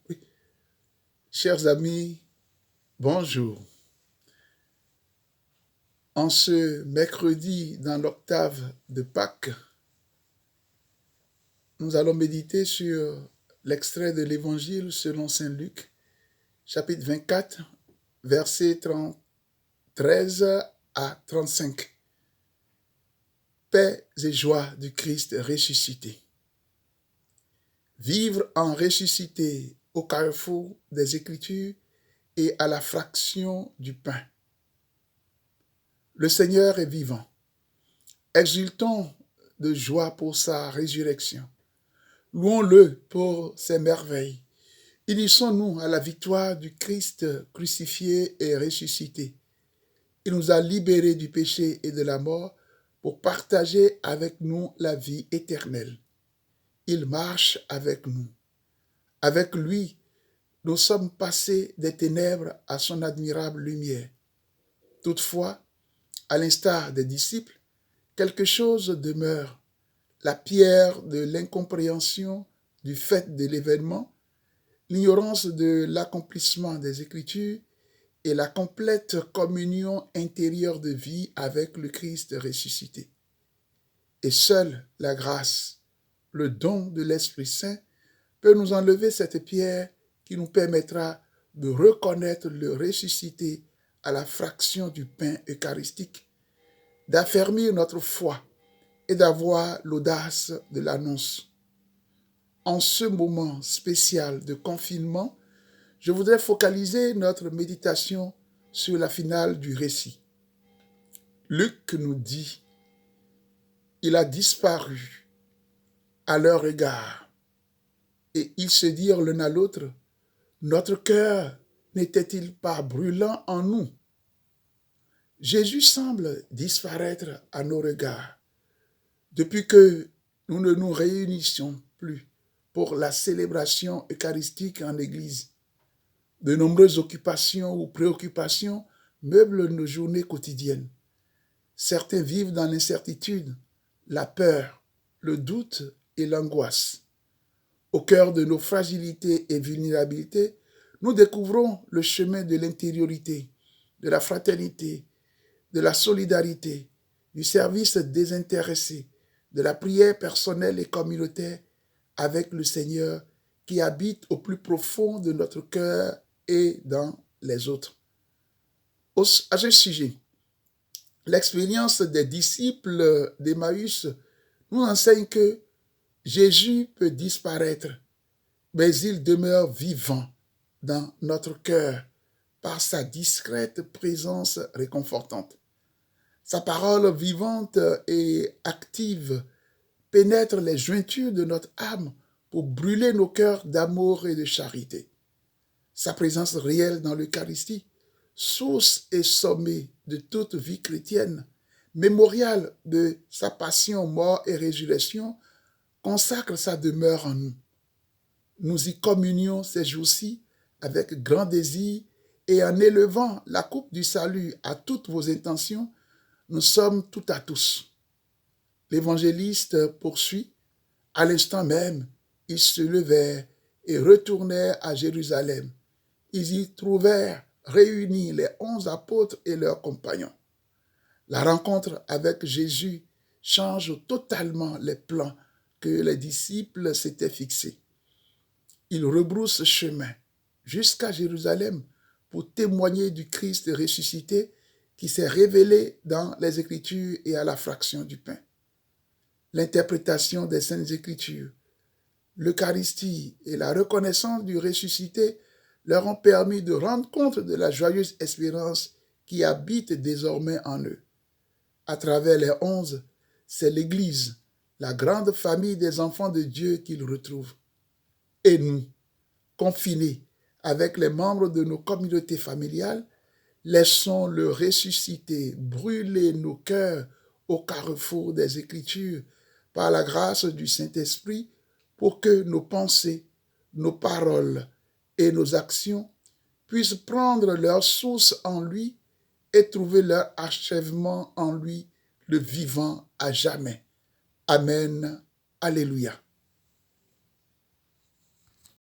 Oui. Chers amis, bonjour. En ce mercredi dans l'octave de Pâques, nous allons méditer sur l'extrait de l'Évangile selon saint Luc, chapitre 24, versets 13 à 35. Paix et joie du Christ ressuscité. Vivre en ressuscité au carrefour des Écritures et à la fraction du pain. Le Seigneur est vivant. Exultons de joie pour sa résurrection. Louons-le pour ses merveilles. Unissons-nous à la victoire du Christ crucifié et ressuscité. Il nous a libérés du péché et de la mort pour partager avec nous la vie éternelle. Il marche avec nous. Avec lui, nous sommes passés des ténèbres à son admirable lumière. Toutefois, à l'instar des disciples, quelque chose demeure. La pierre de l'incompréhension du fait de l'événement, l'ignorance de l'accomplissement des Écritures et la complète communion intérieure de vie avec le Christ ressuscité. Et seule la grâce, le don de l'Esprit Saint, peut nous enlever cette pierre qui nous permettra de reconnaître le ressuscité à la fraction du pain eucharistique, d'affermir notre foi et d'avoir l'audace de l'annonce. En ce moment spécial de confinement, je voudrais focaliser notre méditation sur la finale du récit. Luc nous dit, il a disparu à leur égard, et ils se dirent l'un à l'autre, notre cœur n'était-il pas brûlant en nous? Jésus semble disparaître à nos regards. Depuis que nous ne nous réunissions plus pour la célébration eucharistique en Église, de nombreuses occupations ou préoccupations meublent nos journées quotidiennes. Certains vivent dans l'incertitude, la peur, le doute et l'angoisse. Au cœur de nos fragilités et vulnérabilités, nous découvrons le chemin de l'intériorité, de la fraternité, de la solidarité, du service désintéressé, de la prière personnelle et communautaire avec le Seigneur qui habite au plus profond de notre cœur et dans les autres. À ce sujet, l'expérience des disciples d'Emmaüs nous enseigne que Jésus peut disparaître, mais il demeure vivant dans notre cœur par sa discrète présence réconfortante. Sa parole vivante et active pénètre les jointures de notre âme pour brûler nos cœurs d'amour et de charité. Sa présence réelle dans l'Eucharistie, source et sommet de toute vie chrétienne, mémorial de sa passion, mort et résurrection, consacre sa demeure en nous. Nous y communions ces jours-ci avec grand désir et en élevant la coupe du salut à toutes vos intentions, nous sommes tout à tous. L'évangéliste poursuit, à l'instant même, ils se levèrent et retournèrent à Jérusalem. Ils y trouvèrent réunis les 11 apôtres et leurs compagnons. La rencontre avec Jésus change totalement les plans que les disciples s'étaient fixés. Ils rebroussent chemin jusqu'à Jérusalem pour témoigner du Christ ressuscité qui s'est révélé dans les Écritures et à la fraction du pain. L'interprétation des Saintes Écritures, l'Eucharistie et la reconnaissance du ressuscité leur ont permis de rendre compte de la joyeuse espérance qui habite désormais en eux. À travers les 11, c'est l'Église, la grande famille des enfants de Dieu qu'ils retrouvent. Et nous, confinés avec les membres de nos communautés familiales, laissons le ressuscité brûler nos cœurs au carrefour des Écritures par la grâce du Saint-Esprit pour que nos pensées, nos paroles et nos actions puissent prendre leur source en lui et trouver leur achèvement en lui, le vivant à jamais. Amen. Alléluia.